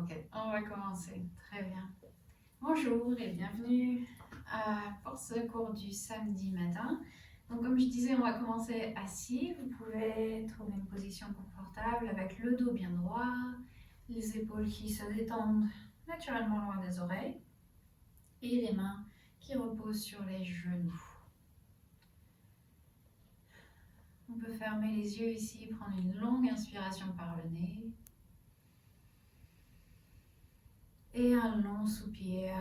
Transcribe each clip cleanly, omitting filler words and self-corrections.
Ok, on va commencer. Très bien. Bonjour et bienvenue pour ce cours du samedi matin. Donc comme je disais, on va commencer assis. Vous pouvez trouver une position confortable avec le dos bien droit, les épaules qui se détendent naturellement loin des oreilles et les mains qui reposent sur les genoux. On peut fermer les yeux ici, prendre une longue inspiration par le nez et un long soupir.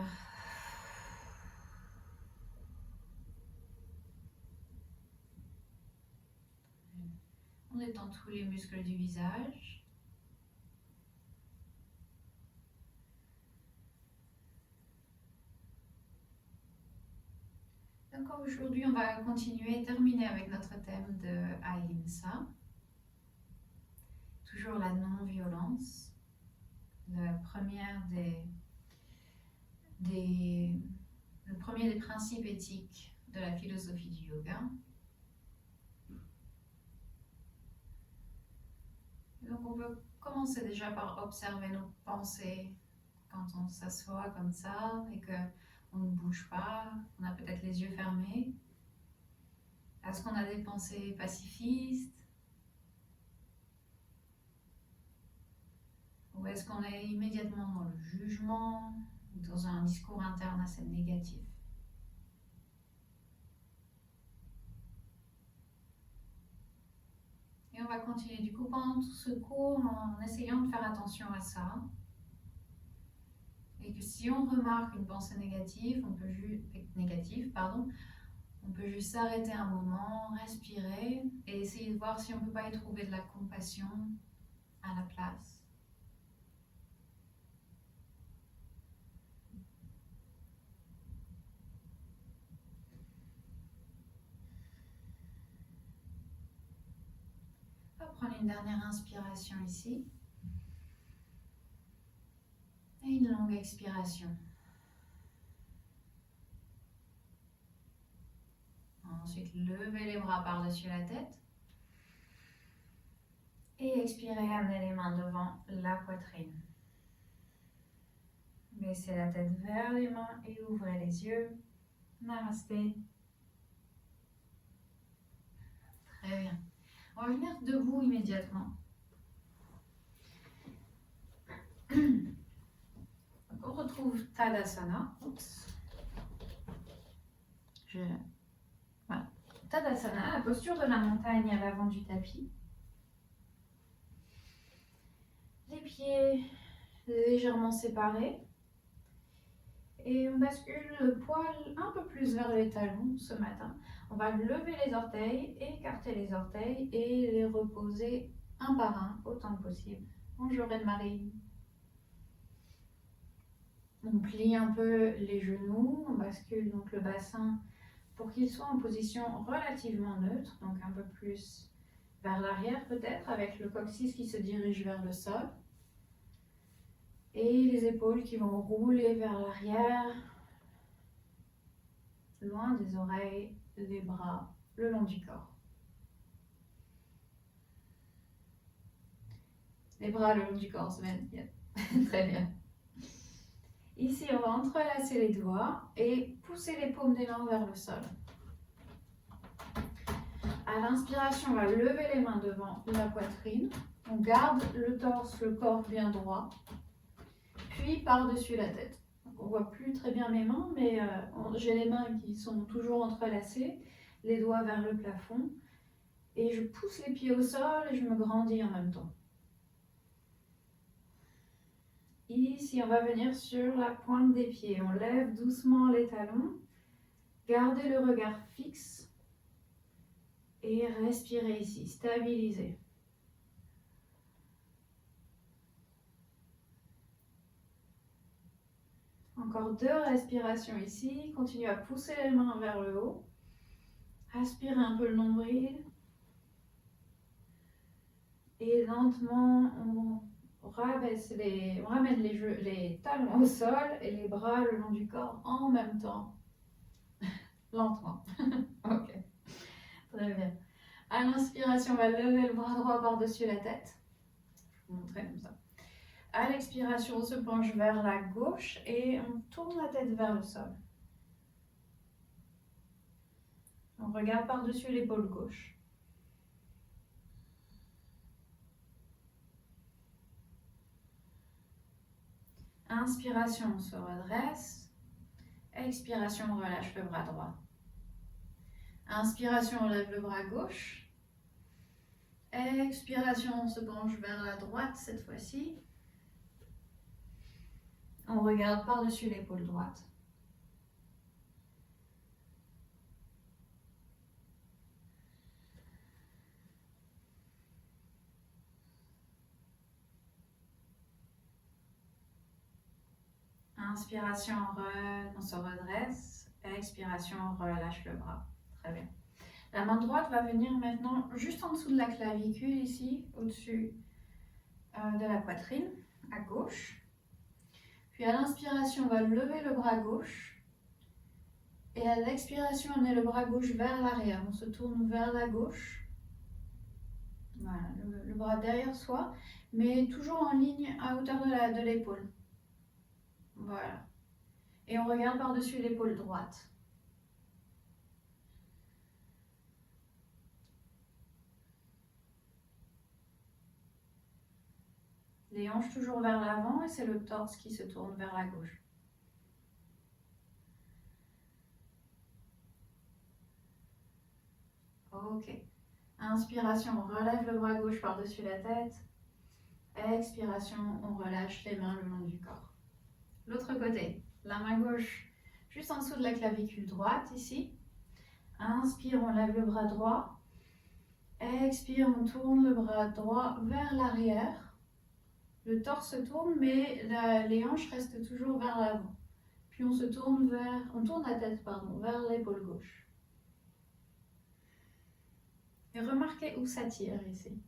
On détend tous les muscles du visage. Donc aujourd'hui, on va continuer et terminer avec notre thème de Ahimsa. Toujours la non-violence. Le premier des principes éthiques de la philosophie du yoga. Donc on peut commencer déjà par observer nos pensées quand on s'assoit comme ça et qu'on ne bouge pas, on a peut-être les yeux fermés. Est-ce qu'on a des pensées pacifistes? Ou est-ce qu'on est immédiatement dans le jugement ou dans un discours interne assez négatif? Et on va continuer du coup pendant tout ce cours en essayant de faire attention à ça. Et que si on remarque une pensée négative, on peut juste s'arrêter un moment, respirer et essayer de voir si on ne peut pas y trouver de la compassion à la place. On va prendre une dernière inspiration ici. Et une longue expiration. Ensuite, levez les bras par-dessus la tête. Et expirez, amenez les mains devant la poitrine. Baissez la tête vers les mains et ouvrez les yeux. Namasté. Très bien. On va venir debout immédiatement. On retrouve Tadasana. Voilà. Tadasana, la posture de la montagne à l'avant du tapis. Les pieds légèrement séparés. Et on bascule le poil un peu plus vers les talons ce matin. On va lever les orteils, écarter les orteils et les reposer un par un autant que possible. Bonjour Anne-Marie. On plie un peu les genoux, on bascule donc le bassin pour qu'il soit en position relativement neutre, donc un peu plus vers l'arrière peut-être, avec le coccyx qui se dirige vers le sol. Et les épaules qui vont rouler vers l'arrière, loin des oreilles, les bras, le long du corps. Les bras le long du corps, Sven. Yeah. Très bien. Ici, on va entrelacer les doigts et pousser les paumes des mains vers le sol. À l'inspiration, on va lever les mains devant la poitrine. On garde le torse, le corps bien droit. Puis par-dessus la tête. Donc, on ne voit plus très bien mes mains, mais j'ai les mains qui sont toujours entrelacées, les doigts vers le plafond. Et je pousse les pieds au sol et je me grandis en même temps. Ici, on va venir sur la pointe des pieds. On lève doucement les talons. Gardez le regard fixe. Et respirez ici, stabilisez. Encore 2 respirations ici. Continuez à pousser les mains vers le haut. Aspirez un peu le nombril. Et lentement, on ramène les talons au sol et les bras le long du corps en même temps. Lentement. Ok. Très bien. À l'inspiration, on va lever le bras droit par-dessus la tête. Je vais vous montrer comme ça. À l'expiration, on se penche vers la gauche et on tourne la tête vers le sol. On regarde par-dessus l'épaule gauche. Inspiration, on se redresse. Expiration, on relâche le bras droit. Inspiration, on lève le bras gauche. Expiration, on se penche vers la droite cette fois-ci. On regarde par-dessus l'épaule droite. Inspiration, on se redresse. Expiration, on relâche le bras. Très bien. La main droite va venir maintenant juste en dessous de la clavicule, ici, au-dessus de la poitrine, à gauche. Puis à l'inspiration, on va lever le bras gauche. Et à l'expiration, on met le bras gauche vers l'arrière. On se tourne vers la gauche. Voilà, le bras derrière soi, mais toujours en ligne à hauteur de l'épaule. Voilà. Et on regarde par-dessus l'épaule droite. Les hanches toujours vers l'avant et c'est le torse qui se tourne vers la gauche. Ok. Inspiration, on relève le bras gauche par-dessus la tête. Expiration, on relâche les mains le long du corps. L'autre côté, la main gauche juste en dessous de la clavicule droite, ici. Inspire, on lève le bras droit. Expire, on tourne le bras droit vers l'arrière. Le torse tourne, mais les hanches restent toujours vers l'avant. Puis on tourne la tête vers l'épaule gauche. Et remarquez où ça tire ici.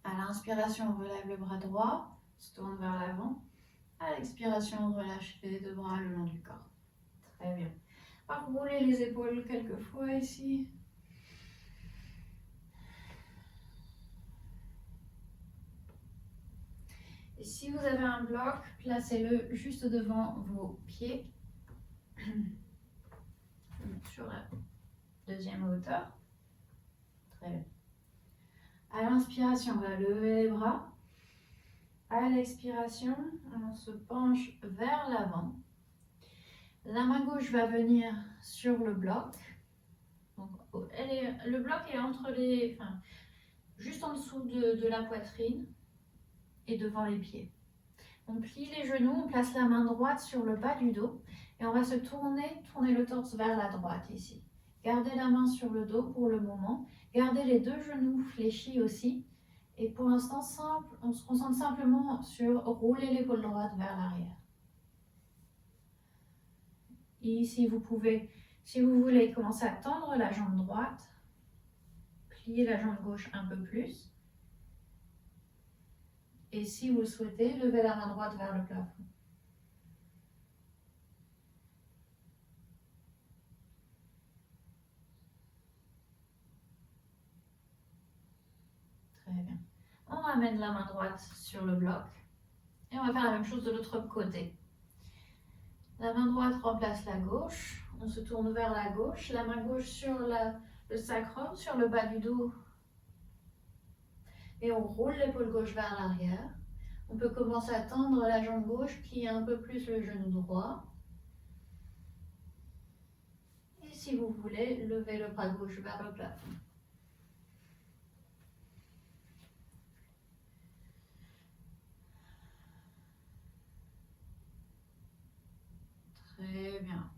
À l'inspiration, on relève le bras droit, on se tourne vers l'avant. À l'expiration, on relâche les deux bras le long du corps. Très bien. On va rouler les épaules quelques fois ici. Et si vous avez un bloc, placez-le juste devant vos pieds. Sur la deuxième hauteur. Très bien. À l'inspiration, on va lever les bras. À l'expiration, on se penche vers l'avant. La main gauche va venir sur le bloc. Donc, le bloc est juste en dessous de la poitrine et devant les pieds. On plie les genoux, on place la main droite sur le bas du dos et on va se tourner le torse vers la droite ici. Gardez la main sur le dos pour le moment. Gardez les deux genoux fléchis aussi. Et pour l'instant, on se concentre simplement sur rouler l'épaule droite vers l'arrière. Et si vous voulez commencer à tendre la jambe droite, pliez la jambe gauche un peu plus. Et si vous le souhaitez, levez la main droite vers le plafond. Très bien. On ramène la main droite sur le bloc. Et on va faire la même chose de l'autre côté. La main droite remplace la gauche. On se tourne vers la gauche. La main gauche sur le sacrum, sur le bas du dos. Et on roule l'épaule gauche vers l'arrière. On peut commencer à tendre la jambe gauche, plier un peu plus le genou droit. Et si vous voulez, levez le bras gauche vers le plafond. Très bien.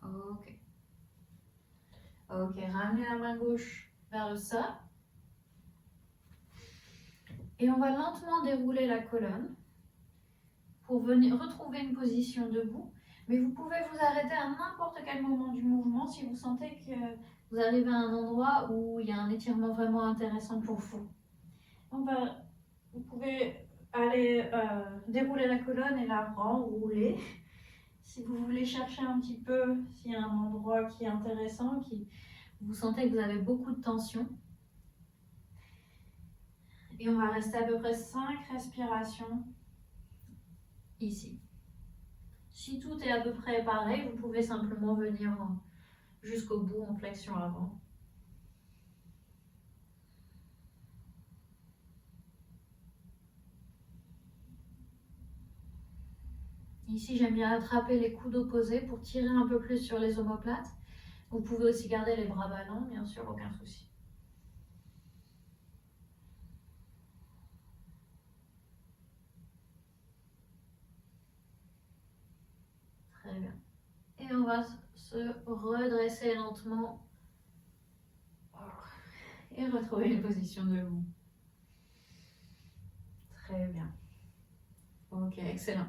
Ok. Ok, ramenez la main gauche vers le sol. Et on va lentement dérouler la colonne pour venir retrouver une position debout. Mais vous pouvez vous arrêter à n'importe quel moment du mouvement si vous sentez que vous arrivez à un endroit où il y a un étirement vraiment intéressant pour vous. Vous pouvez allez dérouler la colonne et la renrouler. Si vous voulez chercher un petit peu s'il y a un endroit qui est intéressant, qui vous sentez que vous avez beaucoup de tension. Et on va rester à peu près 5 respirations ici. Si tout est à peu près pareil, vous pouvez simplement venir jusqu'au bout en flexion avant. Ici, j'aime bien attraper les coudes opposés pour tirer un peu plus sur les omoplates. Vous pouvez aussi garder les bras ballants, bien sûr, aucun souci. Très bien. Et on va se redresser lentement et retrouver une position debout. Très bien. Ok, excellent.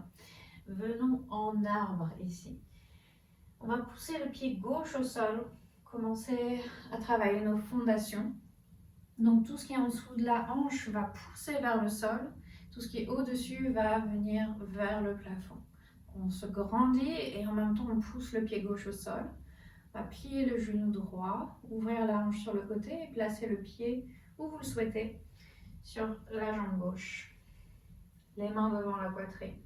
Venons en arbre ici. On va pousser le pied gauche au sol, commencer à travailler nos fondations. Donc tout ce qui est en dessous de la hanche va pousser vers le sol, tout ce qui est au-dessus va venir vers le plafond. On se grandit et en même temps on pousse le pied gauche au sol. On va plier le genou droit, ouvrir la hanche sur le côté et placer le pied où vous le souhaitez sur la jambe gauche. Les mains devant la poitrine.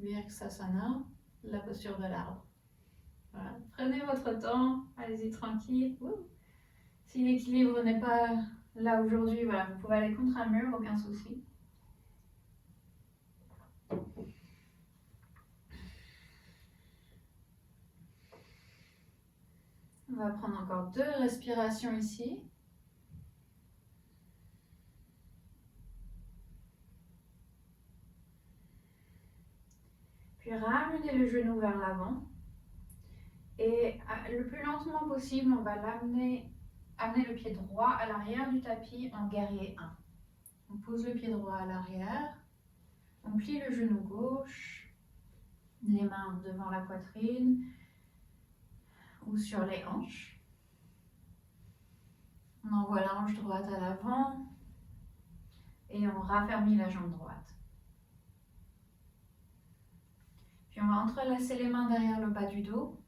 Virksasana, la posture de l'arbre. Voilà. Prenez votre temps, allez-y tranquille. Si l'équilibre n'est pas là aujourd'hui, voilà, vous pouvez aller contre un mur, aucun souci. On va prendre encore 2 respirations ici. Puis ramenez le genou vers l'avant. Et le plus lentement possible, on va amener le pied droit à l'arrière du tapis en guerrier 1. On pose le pied droit à l'arrière. On plie le genou gauche. Les mains devant la poitrine ou sur les hanches. On envoie la hanche droite à l'avant et on raffermit la jambe droite. Puis on va entrelacer les mains derrière le bas du dos.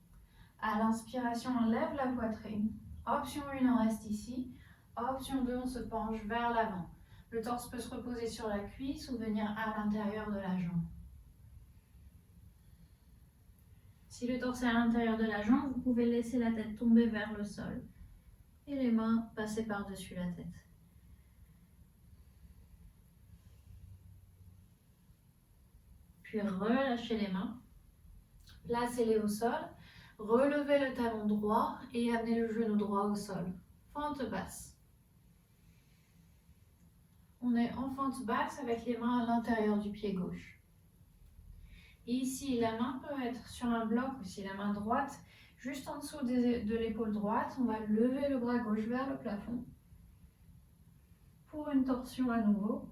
À l'inspiration, on lève la poitrine. Option 1, on reste ici. Option 2, on se penche vers l'avant. Le torse peut se reposer sur la cuisse ou venir à l'intérieur de la jambe. Si le torse est à l'intérieur de la jambe, vous pouvez laisser la tête tomber vers le sol et les mains passer par-dessus la tête. Puis relâchez les mains, placez-les au sol, relevez le talon droit et amenez le genou droit au sol. Fente basse. On est en fente basse avec les mains à l'intérieur du pied gauche. Ici, la main peut être sur un bloc ou si la main droite, juste en dessous de l'épaule droite, on va lever le bras gauche vers le plafond pour une torsion à nouveau.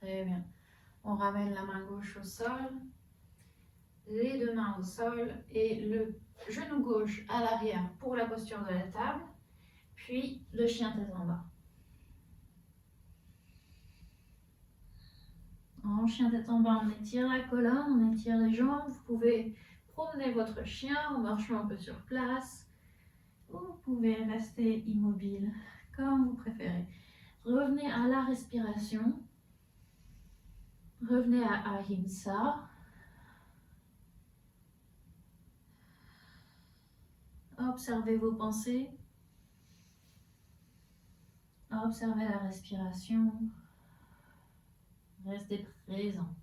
Très bien. On ramène la main gauche au sol, les 2 mains au sol et le genou gauche à l'arrière pour la posture de la table, puis le chien tête en bas. En chien tête en bas, on étire la colonne, on étire les jambes. Vous pouvez promener votre chien en marchant un peu sur place. Ou vous pouvez rester immobile, comme vous préférez. Revenez à la respiration. Revenez à Ahimsa. Observez vos pensées. Observez la respiration. Restez présent.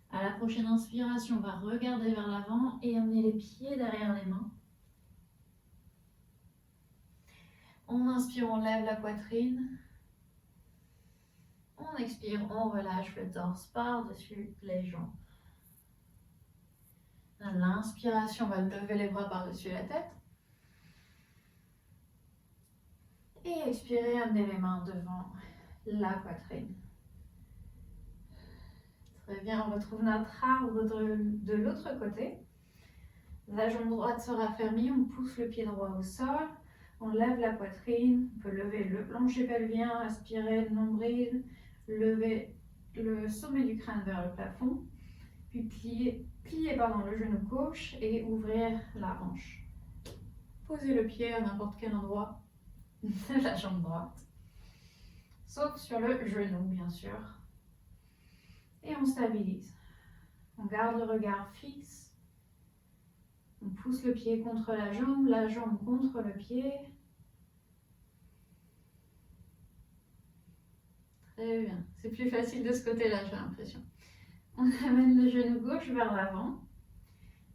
À la prochaine inspiration, on va regarder vers l'avant et amener les pieds derrière les mains. On inspire, on lève la poitrine. On expire, on relâche le torse par-dessus les jambes. À l'inspiration, on va lever les bras par-dessus la tête. Et expirer, amener les mains devant la poitrine. Très bien, on retrouve notre arbre de l'autre côté. La jambe droite sera fermée, on pousse le pied droit au sol, on lève la poitrine, on peut lever le plancher pelvien, aspirer le nombril, lever le sommet du crâne vers le plafond, puis plier le genou gauche et ouvrir la hanche. Posez le pied à n'importe quel endroit de la jambe droite, sauf sur le genou bien sûr. Et on stabilise. On garde le regard fixe. On pousse le pied contre la jambe contre le pied. Très bien. C'est plus facile de ce côté-là, j'ai l'impression. On amène le genou gauche vers l'avant.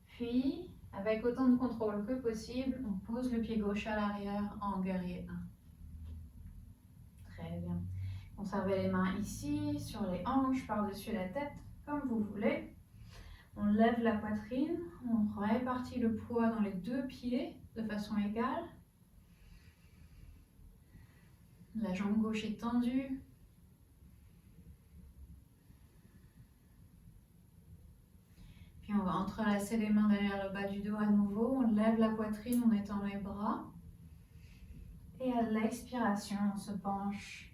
Puis, avec autant de contrôle que possible, on pose le pied gauche à l'arrière en guerrier 1. Très bien. Conservez les mains ici, sur les hanches, par-dessus la tête, comme vous voulez. On lève la poitrine, on répartit le poids dans les deux pieds de façon égale. La jambe gauche est tendue. Puis on va entrelacer les mains derrière le bas du dos à nouveau. On lève la poitrine, on étend les bras. Et à l'expiration, on se penche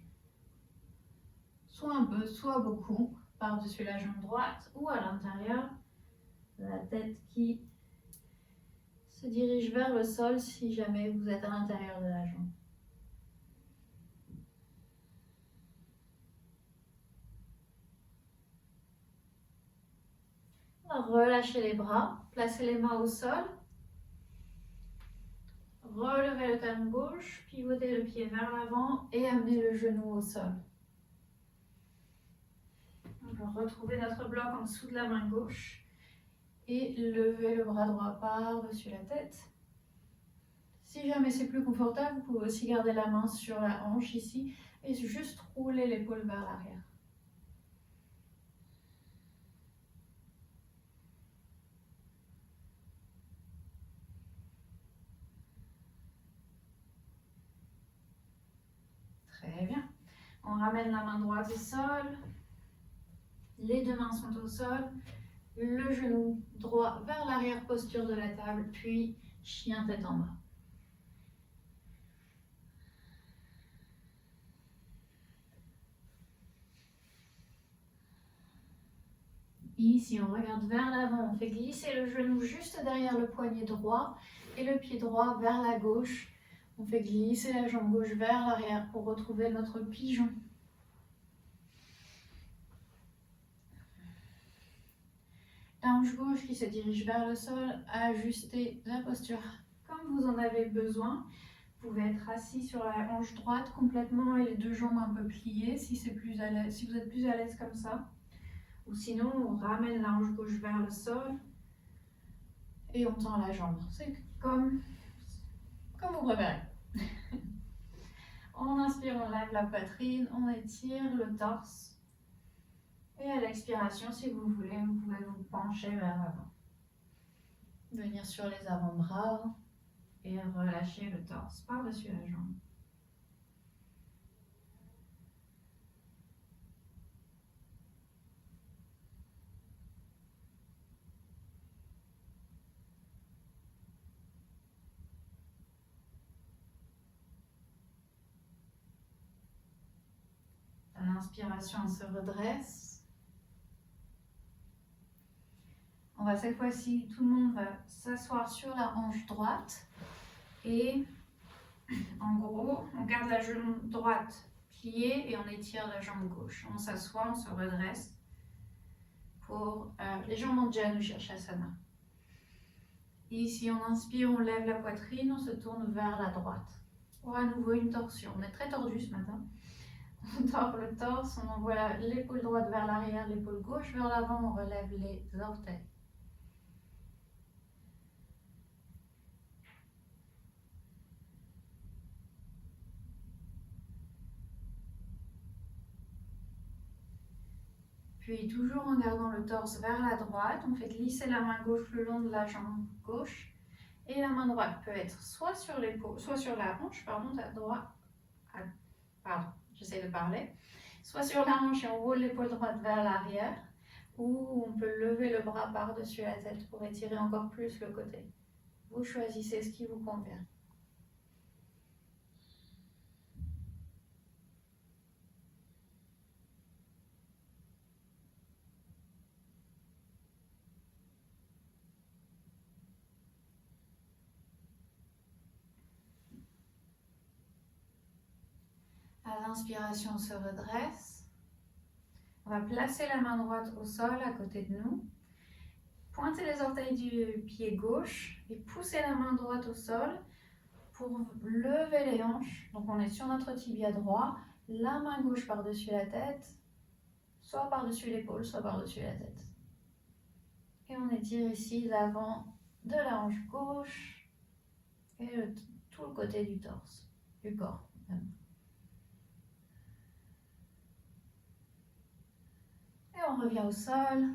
soit un peu, soit beaucoup, par-dessus la jambe droite ou à l'intérieur. La tête qui se dirige vers le sol si jamais vous êtes à l'intérieur de la jambe. Relâchez les bras, placez les mains au sol. Relevez le talon gauche, pivotez le pied vers l'avant et amenez le genou au sol. On peut retrouver notre bloc en dessous de la main gauche et lever le bras droit par-dessus la tête. Si jamais c'est plus confortable, vous pouvez aussi garder la main sur la hanche ici et juste rouler l'épaule vers l'arrière. Très bien. On ramène la main droite au sol. Les deux mains sont au sol. Le genou droit vers l'arrière, posture de la table, puis chien tête en bas. Ici, on regarde vers l'avant, on fait glisser le genou juste derrière le poignet droit et le pied droit vers la gauche. On fait glisser la jambe gauche vers l'arrière pour retrouver notre pigeon. La hanche gauche qui se dirige vers le sol, ajustez la posture comme vous en avez besoin. Vous pouvez être assis sur la hanche droite complètement et les deux jambes un peu pliées si vous êtes plus à l'aise comme ça. Ou sinon, on ramène la hanche gauche vers le sol et on tend la jambe. C'est comme vous préférez. On inspire, on lève la poitrine, on étire le torse. Et à l'expiration, si vous voulez, vous pouvez vous pencher vers l'avant. Venir sur les avant-bras et relâcher le torse par-dessus la jambe. À l'inspiration, on se redresse. On va cette fois-ci, tout le monde va s'asseoir sur la hanche droite. Et en gros, on garde la jambe droite pliée et on étire la jambe gauche. On s'assoit, on se redresse pour les jambes en Janu Shirshasana. Ici, on inspire, on lève la poitrine, on se tourne vers la droite. Pour à nouveau une torsion. On est très tordu ce matin. On tord le torse, on envoie l'épaule droite vers l'arrière, l'épaule gauche vers l'avant, on relève les orteils. Puis toujours en gardant le torse vers la droite, on fait glisser la main gauche le long de la jambe gauche. Et la main droite peut être soit sur l'épaule, soit sur la hanche, j'essaie de parler. Soit sur la hanche et on roule l'épaule droite vers l'arrière, ou on peut lever le bras par-dessus la tête pour étirer encore plus le côté. Vous choisissez ce qui vous convient. À l'inspiration, on se redresse. On va placer la main droite au sol à côté de nous. Pointez les orteils du pied gauche et poussez la main droite au sol pour lever les hanches. Donc on est sur notre tibia droit, la main gauche par-dessus la tête, soit par-dessus l'épaule, soit par-dessus la tête. Et on étire ici l'avant de la hanche gauche et tout le côté du torse, du corps même. Et on revient au sol.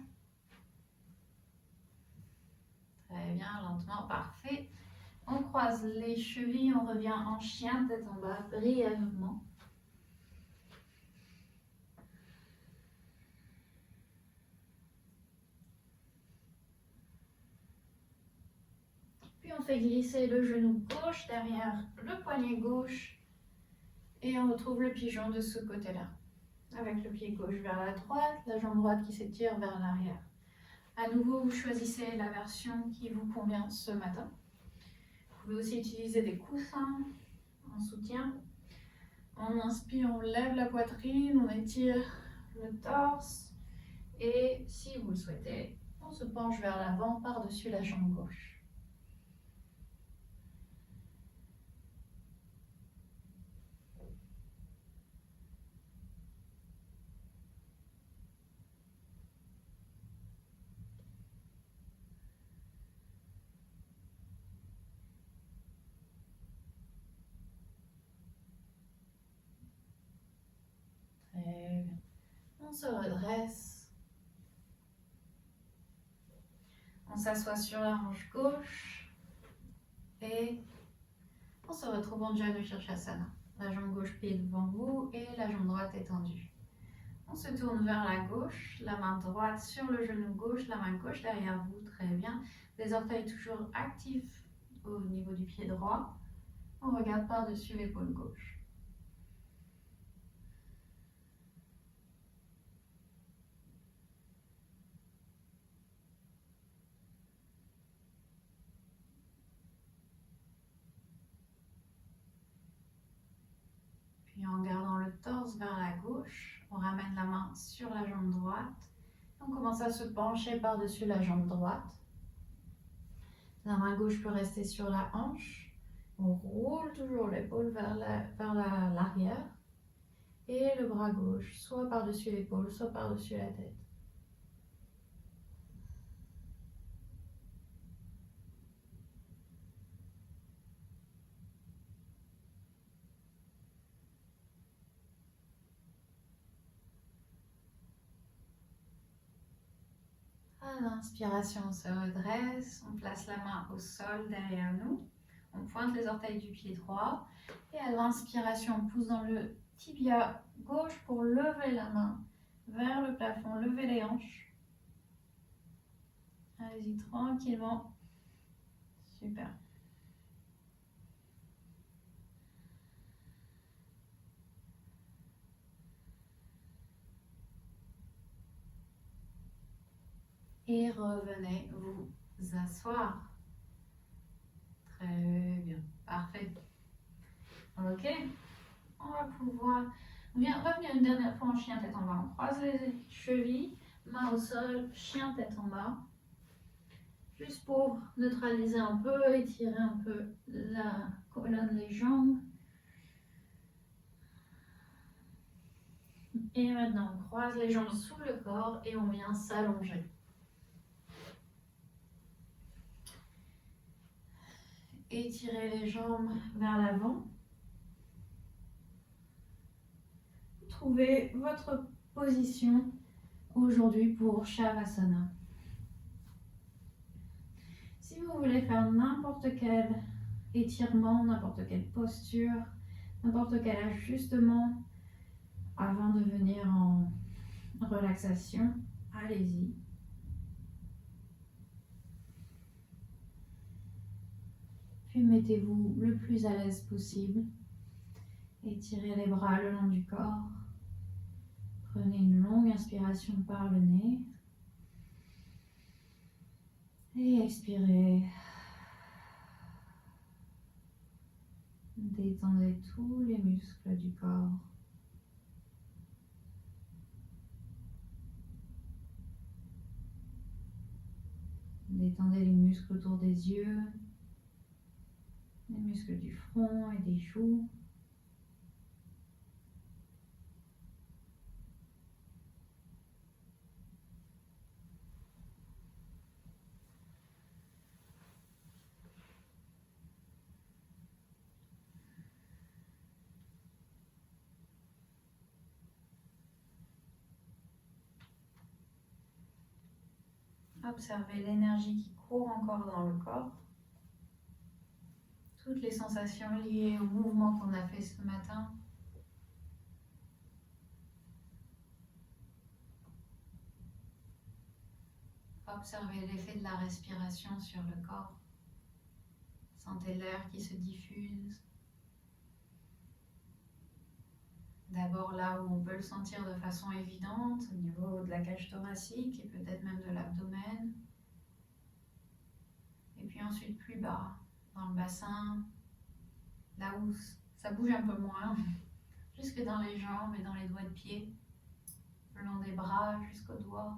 Très bien, lentement, parfait. On croise les chevilles, on revient en chien, tête en bas, brièvement. Puis on fait glisser le genou gauche derrière le poignet gauche et on retrouve le pigeon de ce côté-là. Avec le pied gauche vers la droite, la jambe droite qui s'étire vers l'arrière. À nouveau, vous choisissez la version qui vous convient ce matin. Vous pouvez aussi utiliser des coussins en soutien. On inspire, on lève la poitrine, on étire le torse. Et si vous le souhaitez, on se penche vers l'avant par-dessus la jambe gauche. Très bien. On se redresse. On s'assoit sur la hanche gauche et on se retrouve en Janu Shirshasana. La jambe gauche pied devant vous et la jambe droite étendue. On se tourne vers la gauche, la main droite sur le genou gauche, la main gauche derrière vous, très bien. Les orteils toujours actifs au niveau du pied droit. On regarde par-dessus l'épaule gauche. Puis en gardant le torse vers la gauche, on ramène la main sur la jambe droite. On commence à se pencher par-dessus la jambe droite. La main gauche peut rester sur la hanche. On roule toujours l'épaule vers l'arrière. Et le bras gauche, soit par-dessus l'épaule, soit par-dessus la tête. À l'inspiration, on se redresse, on place la main au sol derrière nous, on pointe les orteils du pied droit et à l'inspiration, on pousse dans le tibia gauche pour lever la main vers le plafond, lever les hanches. Allez-y tranquillement. Super. Et revenez vous asseoir. Très bien, parfait. Ok, on va pouvoir revenir une dernière fois en chien tête en bas. On croise les chevilles, main au sol, chien tête en bas. Juste pour neutraliser un peu, étirer un peu la colonne, les jambes. Et maintenant, on croise les jambes sous le corps et on vient s'allonger. Étirez les jambes vers l'avant. Trouvez votre position aujourd'hui pour Shavasana. Si vous voulez faire n'importe quel étirement, n'importe quelle posture, n'importe quel ajustement, avant de venir en relaxation, allez-y. Puis mettez-vous le plus à l'aise possible. Étirez les bras le long du corps. Prenez une longue inspiration par le nez. Et expirez. Détendez tous les muscles du corps. Détendez les muscles autour des yeux, les muscles du front et des joues. Observez l'énergie qui court encore dans le corps. Toutes les sensations liées au mouvement qu'on a fait ce matin. Observez l'effet de la respiration sur le corps. Sentez l'air qui se diffuse. D'abord là où on peut le sentir de façon évidente, au niveau de la cage thoracique et peut-être même de l'abdomen. Et puis ensuite plus bas, dans le bassin, là où ça bouge un peu moins, jusque dans les jambes et dans les doigts de pied, le long des bras jusqu'aux doigts.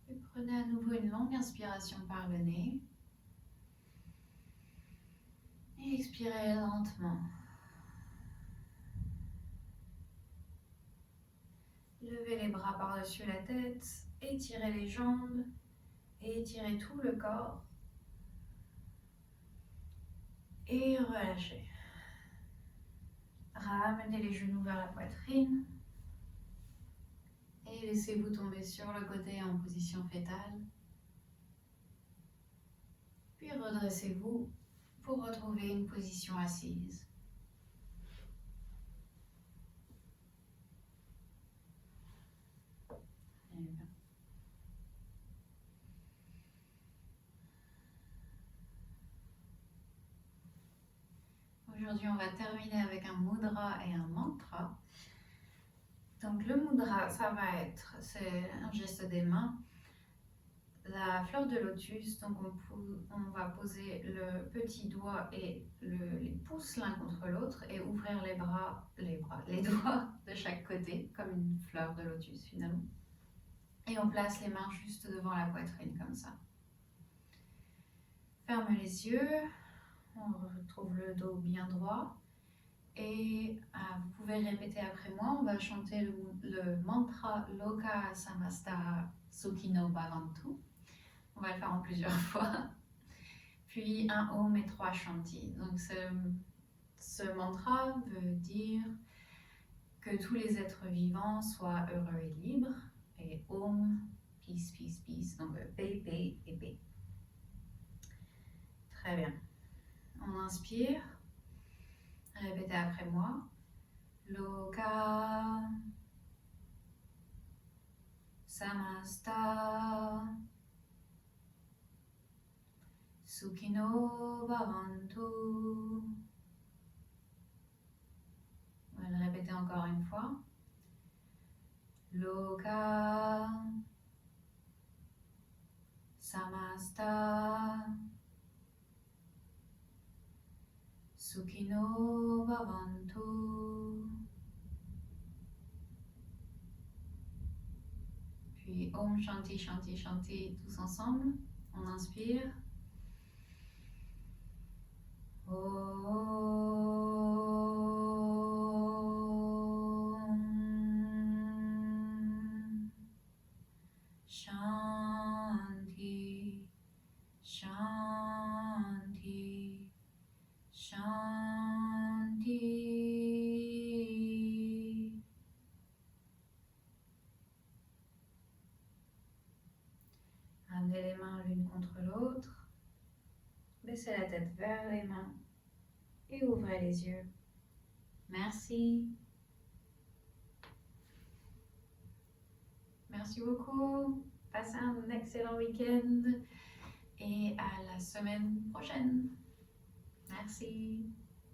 Et prenez à nouveau une longue inspiration par le nez. Et expirez lentement. Levez les bras par-dessus la tête, étirez les jambes et étirez tout le corps. Et relâchez. Ramenez les genoux vers la poitrine. Et laissez-vous tomber sur le côté en position fétale. Puis redressez-vous pour retrouver une position assise. Aujourd'hui, on va terminer avec un mudra et un mantra. Donc le mudra, c'est un geste des mains. La fleur de lotus, donc on va poser le petit doigt et les pouces l'un contre l'autre et ouvrir les doigts de chaque côté, comme une fleur de lotus finalement. Et on place les mains juste devant la poitrine comme ça. Ferme les yeux, on retrouve le dos bien droit. Et vous pouvez répéter après moi, on va chanter le mantra Loka Samasta Sukhino Bhavantu. On va le faire en plusieurs fois. Puis un Om et 3 Shanti. Donc ce mantra veut dire que tous les êtres vivants soient heureux et libres. Et Om, peace, peace, peace. Donc paix, paix et paix. Très bien. On inspire. Répétez après moi. Loka Samasta Sukhino Bhavantu. On va le répéter encore une fois. Loka Samasta Sukhino Bhavantu. Puis Om Shanti Shanti Shanti tous ensemble. On inspire. Om Shanti Shanti Shanti. Ramenez les mains l'une contre l'autre. Baissez la tête vers les mains et ouvrez les yeux. Merci. Merci beaucoup. Passez un excellent week-end et à la semaine prochaine. Merci.